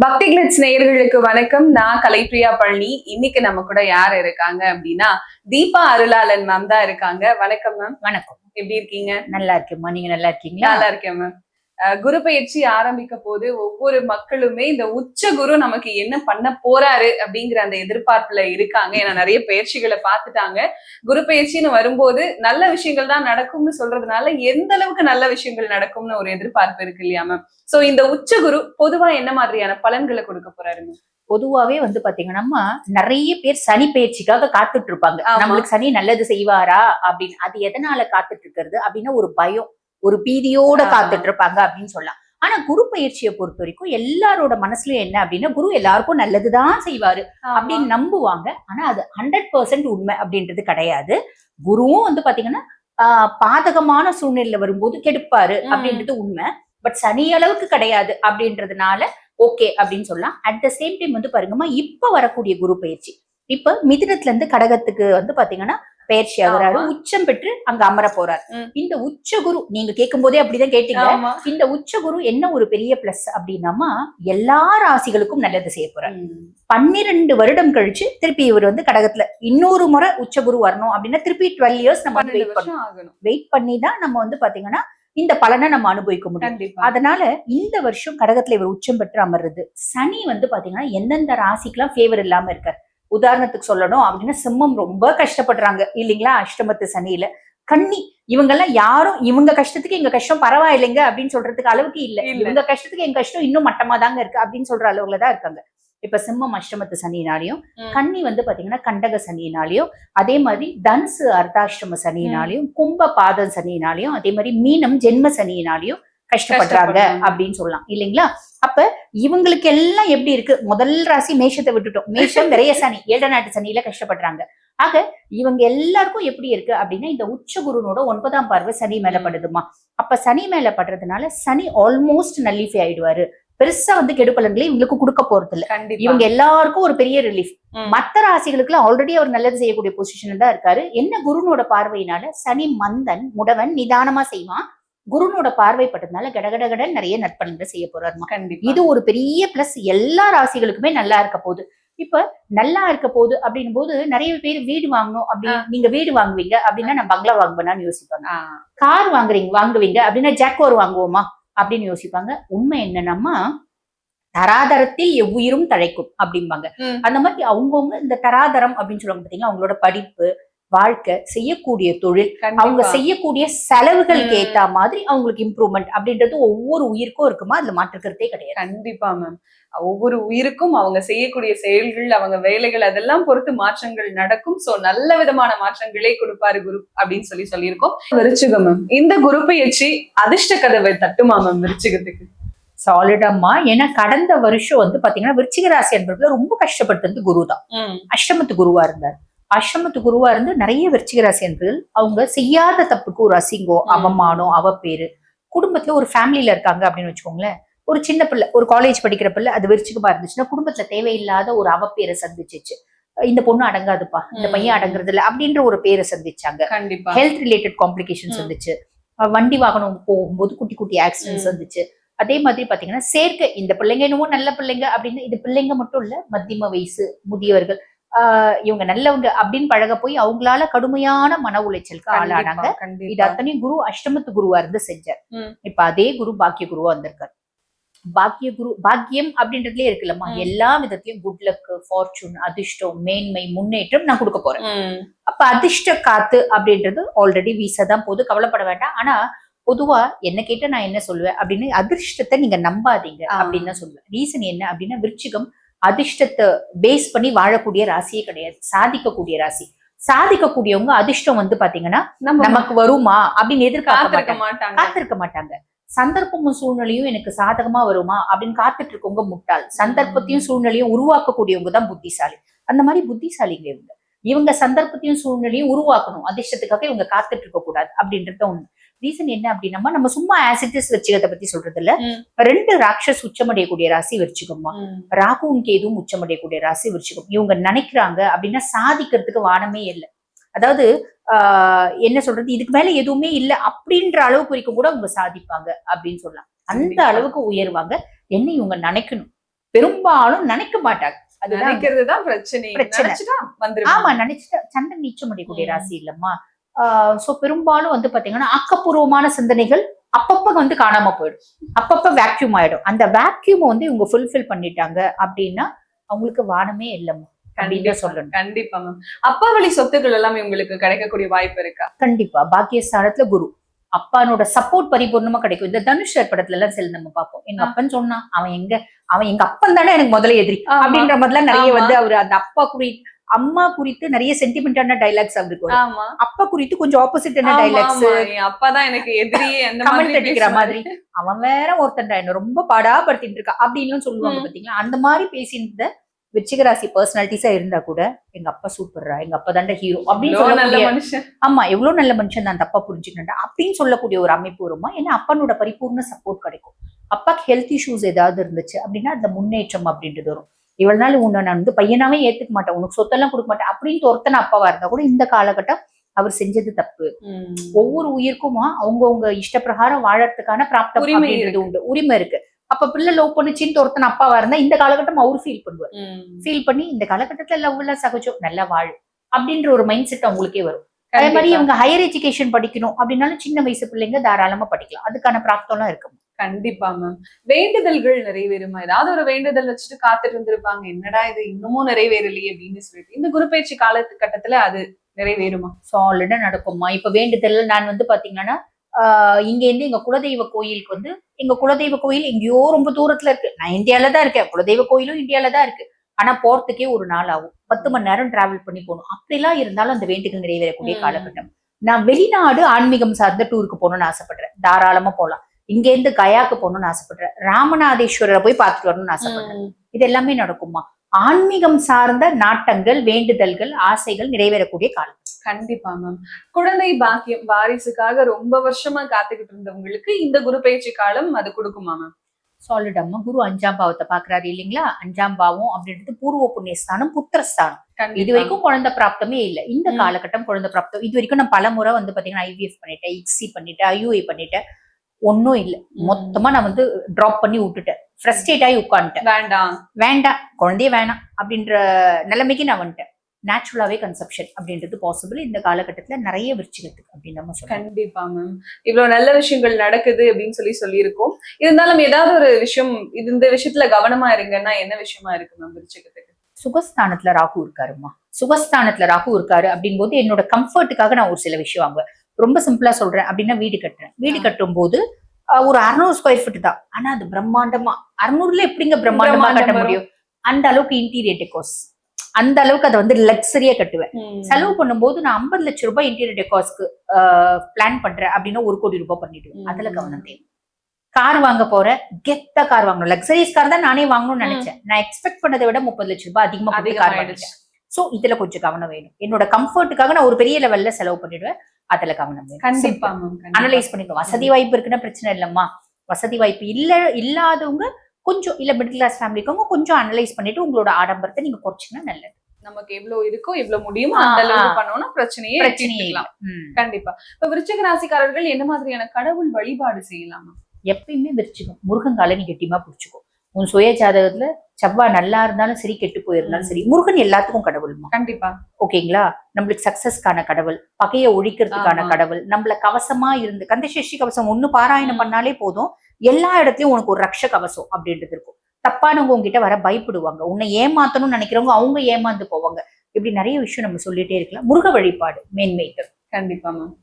பக்தி கிளிட்ஸ் நேயர்களுக்கு வணக்கம். நான் கலைப்பிரியா பழனி. இன்னைக்கு நம்ம கூட யார் இருக்காங்க அப்படின்னா தீபா அருளாளன் மேம் தான் இருக்காங்க. வணக்கம் மேம். வணக்கம். எப்படி இருக்கீங்க? நல்லா இருக்கேம்மா. நீங்க நல்லா இருக்கீங்களா? நல்லா இருக்கேன் மேம். குரு பயிற்சி ஆரம்பிக்க போது ஒவ்வொரு மக்களுமே இந்த உச்ச குரு நமக்கு என்ன பண்ண போறாரு அப்படிங்கிற அந்த எதிர்பார்ப்புல இருக்காங்க. ஏன்னா நிறைய பயிற்சிகளை பார்த்துட்டாங்க. குரு பயிற்சின்னு வரும்போது நல்ல விஷயங்கள் தான் நடக்கும்னு சொல்றதுனால எந்த அளவுக்கு நல்ல விஷயங்கள் நடக்கும்னு ஒரு எதிர்பார்ப்பு இருக்கு இல்லையா மேம்? சோ இந்த உச்ச குரு பொதுவா என்ன மாதிரியான பலன்களை கொடுக்க போறாரு மேம்? பொதுவாவே பாத்தீங்கன்னா நிறைய பேர் சனி பயிற்சிக்காக காத்துட்டு இருப்பாங்க. நம்மளுக்கு சனி நல்லது செய்வாரா அப்படின்னு. அது எதனால காத்துட்டு இருக்கிறது அப்படின்னா ஒரு பயம், ஒரு பீதியோட காத்துட்டு இருப்பாங்க அப்படின்னு சொல்லலாம். ஆனா குரு பயிற்சியை பொறுத்த வரைக்கும் எல்லாரோட மனசுலயும் என்ன அப்படின்னா குரு எல்லாருக்கும் நல்லதுதான் செய்வாரு அப்படின்னு நம்புவாங்க. ஆனா அது 100% உண்மை அப்படின்றது கிடையாது. குருவும் பாத்தீங்கன்னா பாதகமான சூழ்நிலையில வரும்போது கெடுப்பாரு அப்படின்றது உண்மை. பட் சனி அளவுக்கு கிடையாது அப்படின்றதுனால ஓகே அப்படின்னு சொல்லலாம். அட் த சேம் டைம் பாருங்கம்மா, இப்ப வரக்கூடிய குரு பயிற்சி இப்ப மிதுனத்துல இருந்து கடகத்துக்கு பாத்தீங்கன்னா பயிற்சி ஆகுறாரு. உச்சம் பெற்று அங்க அமர போறாரு. இந்த உச்ச குரு நீங்க கேட்கும் போதே அப்படிதான் கேட்டீங்க. இந்த உச்ச குரு என்ன ஒரு பெரிய பிளஸ் அப்படின்னா எல்லா ராசிகளுக்கும் நல்லது செய்ய போறாரு. 12 வருடம் கழிச்சு திருப்பி இவர் கடகத்துல இன்னொரு முறை உச்ச குரு வரணும் அப்படின்னா திருப்பி 12 இயர்ஸ் நம்ம வெயிட் பண்ணி தான் நம்ம பாத்தீங்கன்னா இந்த பலனை நம்ம அனுபவிக்க முடியும். அதனால இந்த வருஷம் கடகத்துல இவர் உச்சம் பெற்று அமர்றது. சனி பாத்தீங்கன்னா எந்தெந்த ராசிக்கெல்லாம் ஃபேவர் இல்லாம இருக்காரு. உதாரணத்துக்கு சொல்லணும் அப்படின்னா சிம்மம் ரொம்ப கஷ்டப்படுறாங்க இல்லைங்களா அஷ்டமத்து சனியில. கன்னி இவங்க எல்லாம் யாரும் இவங்க கஷ்டத்துக்கு எங்க கஷ்டம் பரவாயில்லைங்க அப்படின்னு சொல்றதுக்கு அளவுக்கு இல்ல. இவங்க கஷ்டத்துக்கு எங்க கஷ்டம் இன்னும் மட்டமா தாங்க இருக்கு அப்படின்னு சொல்ற அளவுலதான் இருக்காங்க. இப்ப சிம்மம் அஷ்டமத்து சனினாலையும், கன்னி பாத்தீங்கன்னா கண்டக சனினாலையும், அதே மாதிரி தனுசு அர்த்தாஷ்டம சனினாலையும், கும்ப பாதம் சனினாலையும், அதே மாதிரி மீனம் ஜென்ம சனினாலையும் கஷ்டப்படுறாங்க அப்படின்னு சொல்லலாம் இல்லைங்களா. அப்ப இவங்களுக்கு எல்லாம் எப்படி இருக்கு? முதல் ராசி மேஷத்தை விட்டுட்டோம். மேஷம் நிறைய சனி 7 நாட்டு சனியில கஷ்டப்படுறாங்க. ஆக இவங்க எல்லாருக்கும் எப்படி இருக்கு அப்படின்னா இந்த உச்ச குருனோட 9ஆம் பார்வை சனி மேல படுதுமா. அப்ப சனி மேல படுறதுனால சனி ஆல்மோஸ்ட் நல்லிஃபை ஆயிடுவாரு. பெருசா கெடுபலன்களை இவங்களுக்கு கொடுக்க போறது இல்ல. இவங்க எல்லாருக்கும் ஒரு பெரிய ரிலீஃப். மத்த ராசிகளுக்கு ஆல்ரெடி அவர் நல்லது செய்யக்கூடிய பொசிஷன்ல தான் இருக்காரு. என்ன குருனோட பார்வையினால சனி மந்தன் முடவன் நிதானமா செய்வான். குருனோட பார்வைப்பட்டதுனால கடகடகடன் நிறைய நற்பலன்களை செய்ய போறாருமா. இது ஒரு பெரிய பிளஸ். எல்லா ராசிகளுக்குமே நல்லா இருக்க போகுது. இப்ப நல்லா இருக்க போகுது அப்படின் போது நிறைய பேர் வீடு வாங்கணும் அப்படி. நீங்க வீடு வாங்குவீங்க அப்படின்னா நான் பங்களா வாங்குவேன்னு யோசிப்பாங்க. கார் வாங்குவீங்க அப்படின்னா ஜாக்வார் வாங்குவோமா அப்படின்னு யோசிப்பாங்க. உண்மை என்னன்னா தராதரத்தில் எவ்வுயிரும் தழைக்கும் அப்படிம்பாங்க. அந்த மாதிரி அவங்கவுங்க இந்த தராதரம் அப்படின்னு சொல்லுவாங்க பாத்தீங்கன்னா அவங்களோட படிப்பு, வாழ்க்கை, செய்யக்கூடிய தொழில், அவங்க செய்யக்கூடிய செலவுகளுக்கு ஏத்த மாதிரி அவங்களுக்கு இம்ப்ரூவ்மெண்ட் அப்படின்றது ஒவ்வொரு உயிருக்கும் இருக்குமா, அதுல மாற்றுக்கிறதே கிடையாது. கண்டிப்பா மேம். ஒவ்வொரு உயிருக்கும் அவங்க செய்யக்கூடிய செயல்கள், அவங்க வேலைகள் அதெல்லாம் பொறுத்து மாற்றங்கள் நடக்கும். சோ நல்ல விதமான மாற்றங்களே கொடுப்பாரு குரு அப்படின்னு சொல்லியிருக்கோம். விருச்சிகம் மேம், இந்த குரு பயிற்சி அதிர்ஷ்ட கதவை தட்டுமா மேம் விருச்சிகத்துக்கு? சாலிடம்மா. ஏன்னா கடந்த வருஷம் பாத்தீங்கன்னா விருச்சிக ராசி என்பதுல ரொம்ப கஷ்டப்பட்டது குரு தான். அஷ்டமத்து குருவா இருந்தார். அஷ்டமத்து குருவா இருந்து நிறைய விருச்சிக ராசி என்பர்கள் அவங்க செய்யாத தப்புக்கு ஒரு அசிங்கம், அவமானம், அவப்பேரு, குடும்பத்துல ஒரு ஃபேமிலியில இருக்காங்க அப்படின்னு வச்சுக்கோங்களேன். ஒரு சின்ன பிள்ளை, ஒரு காலேஜ் படிக்கிற பிள்ளை அது விருச்சிகமா இருந்துச்சுன்னா குடும்பத்துல தேவையில்லாத ஒரு அவப்பேரை சந்திச்சிச்சு. இந்த பொண்ணு அடங்காதுப்பா, இந்த பையன் அடங்குறது இல்லை அப்படின்ற ஒரு பேரை சந்திச்சாங்க. ஹெல்த் ரிலேட்டட் காம்ப்ளிகேஷன்ஸ் வந்துச்சு. வண்டி வாகனம் போகும்போது குட்டி குட்டி ஆக்சிடென்ட்ஸ் வந்துச்சு. அதே மாதிரி பாத்தீங்கன்னா சேர்க்கை, இந்த பிள்ளைங்க என்னவோ நல்ல பிள்ளைங்க அப்படின்னு, இது பிள்ளைங்க மட்டும் இல்ல மத்தியம வயசு முதியவர்கள் இவங்க நல்லவங்க அப்படின்னு பழக போய் அவங்களால கடுமையான மன உளைச்சலுக்கு ஆளானாங்க. இது அத்தனையும் குரு அஷ்டமத்து குருவா இருந்து செஞ்சார். இப்ப அதே குரு பாக்கிய குருவா வந்திருக்காரு. பாக்கிய குரு பாக்கியம் அப்படின்றதுலயே இருக்குல்லம்மா, எல்லா விதத்திலயும் குட் லக், ஃபார்ச்சூன், அதிர்ஷ்டம், மேன்மை, முன்னேற்றம் நான் கொடுக்க போறேன். அப்ப அதிர்ஷ்ட காத்து அப்படின்றது ஆல்ரெடி வீசதான் போது, கவலைப்பட வேண்டாம். ஆனா பொதுவா என்ன கேட்டா நான் என்ன சொல்லுவேன் அப்படின்னு, அதிர்ஷ்டத்தை நீங்க நம்பாதீங்க அப்படின்னு தான் சொல்லுவேன். ரீசன் என்ன அப்படின்னா விருச்சிகம் அதிர்ஷ்டத்தை பேஸ் பண்ணி வாழக்கூடிய ராசியே கிடையாது, சாதிக்கக்கூடிய ராசி. சாதிக்கக்கூடியவங்க அதிர்ஷ்டம் பாத்தீங்கன்னா நமக்கு வருமா அப்படின்னு காத்திருக்க மாட்டாங்க. சந்தர்ப்பமும் சூழ்நிலையும் எனக்கு சாதகமா வருமா அப்படின்னு காத்துட்டு இருக்கவங்க முட்டாள். சந்தர்ப்பத்தையும் சூழ்நிலையும் உருவாக்கக்கூடியவங்க தான் புத்திசாலி. அந்த மாதிரி புத்திசாலிங்க இவங்க சந்தர்ப்பத்தையும் சூழ்நிலையும் உருவாக்கணும். அதிர்ஷ்டத்துக்காக இவங்க காத்துட்டு இருக்க கூடாது அப்படின்றது ஒண்ணு. ரீசன் என்ன அப்படின்னா நம்ம சும்மா ஆசிட்டிஸ் விருச்சிகத்தை பத்தி சொல்றது இல்ல. 2 ராட்சஸ் உச்சமடையக்கூடிய ராசி விருச்சிகம்மா. ராகுவும் கேதுவும் உச்சமடையக்கூடிய ராசி விருச்சிகம். இவங்க நினைக்கிறாங்க அப்படின்னா சாதிக்கிறதுக்கு வானமே இல்லை. அதாவது என்ன சொல்றது, இதுக்கு மேல எதுவுமே இல்லை அப்படின்ற அளவுக்கு வரைக்கும் கூட அவங்க சாதிப்பாங்க அப்படின்னு சொல்லலாம். அந்த அளவுக்கு உயர்வாங்க. என்ன இவங்க நினைக்கணும், பெரும்பாலும் நினைக்க மாட்டாங்க. அதுதான் நினைக்கிறதுதான் பிரச்சனை. பிரச்சனை. நினைச்சிட்டா வந்துருவாங்க. ஆமா, நினைச்சிட்டு சண்டை நீச்சம் அடையக்கூடிய ராசி இல்லம்மா. சோ பெரும்பாலும் வந்து பாத்தீங்கன்னா ஆக்கப்பூர்வமான சிந்தனைகள் அப்பப்ப வந்து காணாம போயிடும், அப்பப்ப வேக்யூம் ஆயிடும். அந்த வேக்யூம் வந்து இவங்க ஃபுல்ஃபில் பண்ணிட்டாங்க அப்படின்னா அவங்களுக்கு வானமே இல்லம்மா அப்படின்னு சொல்லணும். கண்டிப்பா மேம். அப்பா வழி சொத்துக்கள் எல்லாம் உங்களுக்கு கிடைக்கக்கூடிய வாய்ப்பு இருக்கா? கண்டிப்பா. பாக்கியஸ்தானத்துல குரு, அப்பானோட சப்போர்ட் பரிபூர்ணமா கிடைக்கும். இந்த தனுஷ் படத்துல எல்லாம் சில நம்ம பார்ப்போம், எங்க அப்பன் சொன்னா அவன் எங்க அப்பன் தானே எனக்கு முதல்ல எதிரி அப்படின்ற மாதிரிலாம் நிறைய வந்து அவரு அந்த அப்பா குறித்து அம்மா குறித்து நிறைய சென்டிமெண்டான டைலாக்ஸ் அவருக்கு. அப்பா குறித்து கொஞ்சம் ஆப்போசிட்டான டைலாக்ஸ், அப்பாதான் எனக்கு எதிரி கமெண்ட் அடிக்கிற மாதிரி, அவன் வேற ஒருத்தன்டா என்ன ரொம்ப பாடாப்படுத்திட்டு இருக்கா அப்படின்னு சொல்லுவாங்க பாத்தீங்களா. அந்த மாதிரி பேசியிருந்த விருச்சிகராசி பர்சனாலிட்டிஸா இருந்தா கூட எங்க அப்பா சூப்பர்ரா, எங்க அப்பா தாண்ட ஹீரோ அப்படின்னு சொல்லக்கூடிய, ஆமா எவ்வளவு நல்ல மனுஷன் தான் தப்பா புரிஞ்சுக்கிட்டா அப்படின்னு சொல்லக்கூடிய ஒரு அமைப்பு வருமா. ஏன்னா அப்பனோட பரிபூர்ண சப்போர்ட் கிடைக்கும். அப்பாக்கு ஹெல்த் இஷ்யூஸ் ஏதாவது இருந்துச்சு அப்படின்னா அந்த முன்னேற்றம் அப்படின்றது வரும். இவ்வளவு நாள் உன்னை நான் வந்து பையனாவே ஏத்துக்க மாட்டேன், உனக்கு சொத்தெல்லாம் கொடுக்க மாட்டேன் அப்படின்னு ஒருத்தன அப்பாவா இருந்தா கூட இந்த காலகட்டம் அவர் செஞ்சது தப்பு. ஒவ்வொரு உயிருக்கும் அவங்கவுங்க இஷ்டப்பிரகாரம் வாழறதுக்கான பிராப்தம் அப்படின்றது உண்டு, உரிமை இருக்கு. அப்ப பிள்ளை லவ் பண்ணிச்சின்னு ஒருத்தன் அப்பாவா இருந்தா இந்த காலகட்டம் அவரு ஃபீல் பண்ணுவார். ஃபீல் பண்ணி இந்த காலகட்டத்துல லவ் எல்லாம் சகஜம், நல்லா வாழு அப்படின்ற ஒரு மைண்ட் செட் அவங்களுக்கே வரும். அதே மாதிரி இவங்க ஹையர் எஜுகேஷன் படிக்கணும் அப்படின்னாலும் சின்ன வயசு பிள்ளைங்க தாராளமா படிக்கலாம், அதுக்கான பிராப்தம் எல்லாம் இருக்கும். கண்டிப்பா மேம். வேண்டுதல்கள் நிறைவேறுமா? ஏதாவது ஒரு வேண்டுதல் வச்சுட்டு காத்துட்டு இருந்திருப்பாங்க, என்னடா இது இன்னமும் நிறைவேறலையே அப்படின்னு சொல்லிட்டு, இந்த குரு பயிற்சி காலகட்டத்துல அது நிறைவேறுமா? சாலிடா நடக்குமா. இப்ப வேண்டுதல் நான் வந்து பாத்தீங்கன்னா இங்க இருந்து எங்க குலதெய்வ கோயிலுக்கு வந்து, எங்க குலதெய்வ கோயில் எங்கேயோ ரொம்ப தூரத்துல இருக்கு, நான் இந்தியால தான் இருக்கேன், குலதெய்வ கோயிலும் இந்தியால தான் இருக்கு, ஆனா போறதுக்கே ஒரு நாள் ஆகும், 10 மணி நேரம் டிராவல் பண்ணி போகணும். அப்படிலாம் இருந்தாலும் அந்த வேண்டுதல் நிறைவேறக்கூடிய காலகட்டம். நான் வெளிநாடு ஆன்மீகம் சார்ந்த டூருக்கு போகணும்னு ஆசைப்படுறேன், தாராளமா போகலாம். இங்க இருந்து கயாக்கு போகணும்னு ஆசைப்படுறேன், ராமநாதேஸ்வரரை போய் பார்த்துட்டு வரணும்னு ஆசைப்படுறேன். இது எல்லாமே நடக்குமா. ஆன்மீகம் சார்ந்த நாட்டங்கள், வேண்டுதல்கள், ஆசைகள் நிறைவேறக்கூடிய காலம். கண்டிப்பா மேம். குழந்தை பாக்கியம் வாரிசுக்காக ரொம்ப வருஷமா காத்துக்கிட்டு இருந்தவங்களுக்கு இந்த குரு பயிற்சி காலம் அது கொடுக்குமா மேம்? சாலிட் அம்மா. குரு 5ஆம் பாவத்தை பாக்குறாரு இல்லைங்களா. 5ஆம் பாவம் அப்படின்றது பூர்வ புண்ணியஸ்தானம், புத்திரஸ்தானம். இது வரைக்கும் குழந்தை பிராப்தமே இல்லை. இந்த காலகட்டம் குழந்தை பிராப்தம். இது வரைக்கும் நான் பல முறை வந்து பாத்தீங்கன்னா ஐவிஎஃப் பண்ணிட்டேன், இக்ஸி பண்ணிட்டேன், ஐயூஐ பண்ணிட்டேன், ஒன்னும் இல்ல. மொத்தமா நான் வந்து டிராப் பண்ணி விட்டுட்டேன், ஃப்ரஸ்ட்ரேட் ஆகி உட்காந்துட்டேன். வேண்டாம் குழந்தைய வேணாம் அப்படின்ற நிலைமைக்கு நான் வந்துட்டேன். நேச்சுரலாவே கன்செப்ஷன் அப்படின்றது பாசிபிள் இந்த காலகட்டத்துல நிறைய விருச்சிகத்துக்கு அப்படின்னு நம்ம சொல்றோம். கண்டிப்பா மேம். இவ்வளவு நல்ல விஷயங்கள் நடக்குது அப்படின்னு சொல்லியிருக்கோம். இருந்தாலும் ஏதாவது ஒரு விஷயம் இந்த விஷயத்துல கவனமா இருங்கன்னா என்ன விஷயமா இருக்கு மேம் விருச்சிகத்துக்கு? சுகஸ்தானத்துல ராகு இருக்காருமா. சுகஸ்தானத்துல ராகு இருக்காரு அப்படின் போது என்னோட கம்ஃபர்ட்டுக்காக நான் ஒரு சில விஷயம் வாங்குவேன். ரொம்ப சிம்பிளா சொல்றேன் அப்படின்னா, வீடு கட்டுறேன். வீடு கட்டும் போது ஒரு 600 ஸ்கொயர் ஃபீட் தான், ஆனா அது பிரம்மாண்டமா 600ல எப்படிங்க பிரம்மாண்டமா கட்ட முடியும். அந்த அளவுக்கு இன்டீரியர் டெக்கோஸ், அந்த அளவுக்கு அதை வந்து லக்ஸரியா கட்டுவேன். செலவு பண்ணும்போது நான் 50 லட்சம் ரூபாய் இன்டீரியர் டெக்கோஸ்க்கு பிளான் பண்றேன் அப்படின்னா 1 கோடி ரூபாய் பண்ணிடுவேன். அதுல கவனம் தேவை. கார் வாங்க போறேன், கெத்தா கார் வாங்கணும், லக்ஸரிஸ் கார் தான் நானே வாங்கணும்னு நினைச்சேன், நான் எக்ஸ்பெக்ட் பண்ணதை விட 30 லட்சம் ரூபாய் அதிகமா கார் வாங்கிட்டேன். சோ இதுல கொஞ்சம் கவனம் வேணும். என்னோட கம்ஃபர்ட்டுக்காக நான் ஒரு பெரிய லெவல்ல செலவு பண்ணிடுவேன், அதுல கவனம் வேணும். கண்டிப்பா அனலைஸ் பண்ணிக்கணும். வசதி வாய்ப்பு இருக்குன்னா பிரச்சனை இல்லம்மா. வசதி வாய்ப்பு இல்லாதவங்க கொஞ்சம், இல்ல மிடில் கிளாஸ் ஃபேமிலிக்கு கொஞ்சம் அனலைஸ் பண்ணிட்டு உங்களோட ஆடம்பரத்தை நீங்க குறைச்சிங்கன்னா நல்லது. நமக்கு எவ்வளவு இருக்கோ எவ்வளவு முடியுமோ அந்த அளவுக்கு பண்ணோம்னா பிரச்சனையே இல்லை. கண்டிப்பா. இப்ப விருச்சிக ராசிக்காரர்கள் என்ன மாதிரியான கடவுள் வழிபாடு செய்யலாமா? எப்பயுமே விருச்சிகம் முருகங்கால நீ கெட்டியமா புடிச்சுக்கோ. உன் சுய ஜாதகத்துல செவ்வாய் நல்லா இருந்தாலும் சரி, கெட்டு போயிருந்தாலும் சரி, முருகன் எல்லாத்துக்கும் கடவுள்மா. கண்டிப்பா. ஓகேங்களா. நம்மளுக்கு சக்சஸ்க்கான கடவுள், பகையை ஒழிக்கிறதுக்கான கடவுள், நம்மள கவசமா இருந்து கந்தசஷ்டி கவசம் 1 பாராயணம் பண்ணாலே போதும், எல்லா இடத்துலயும் உனக்கு ஒரு ரக்ஷ கவசம் அப்படின்றது இருக்கும். தப்பானவங்க உங்ககிட்ட வர பயப்படுவாங்க, உன்னை ஏமாத்தணும்னு நினைக்கிறவங்க அவங்க ஏமாந்து போவாங்க. இப்படி நிறைய விஷயம் நம்ம சொல்லிட்டே இருக்கலாம். முருக வழிபாடு மேன்மை தரும். கண்டிப்பா மேம்.